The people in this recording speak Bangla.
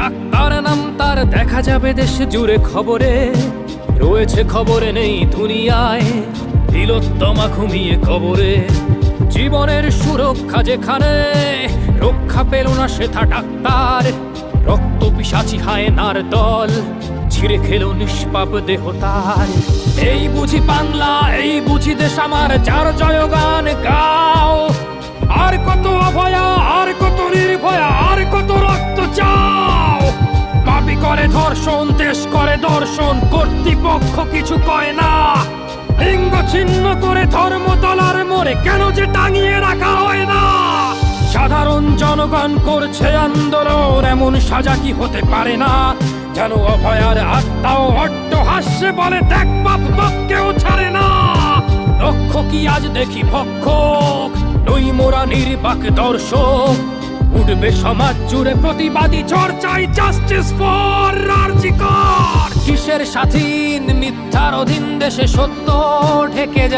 ডাক্তার নাম তার, দেখা যাবে দেশ জুড়ে খবরে, রয়েছে খবরে নেই দুনিয়ায়, তিলোত্তমা ঘুমিয়ে কবরে। জীবনের সুরক্ষা যেখানে, রক্ষা পেল না সেথা ডাক্তার, রক্ত পিশাচি হায়নার দল ছিঁড়ে খেলো নিষ্পাপ দেহ তার। এই বুঝি বাংলা, এই বুঝি দেশ আমার, যার জয়গান গাও। আর কত অভয়া, আর কত নির্ভয়া, আর কত রক্ত চাও। পাপী করে ধর্ষণ, দেশ করে দর্শন, কর্তৃপক্ষ কিছু কয় না। লিঙ্গ ছিন্ন করে ধর্ম তলার মোড়ে কেন যে টাঙিয়ে রাখা হয় না। সাধারণ জনগণ করছে আন্দোলন, এমন সাজা কি হতে পারে না। যেন অভয়ার আত্মাও অট্ট হাস্যে বলে, দেখ বাপ বাপকেও ছাড়ে না। লক্ষ কি আজ দেখি ভক্ষক, নই মোরা নির্বাক দর্শক। উঠবে সমাজ জুড়ে প্রতিবাদী চর্চায়, জাস্টিস ফর আর.জি. কর। কিসের স্বাধীন, মিথ্যার অধীন দেশে সত্য ঢেকে যায়।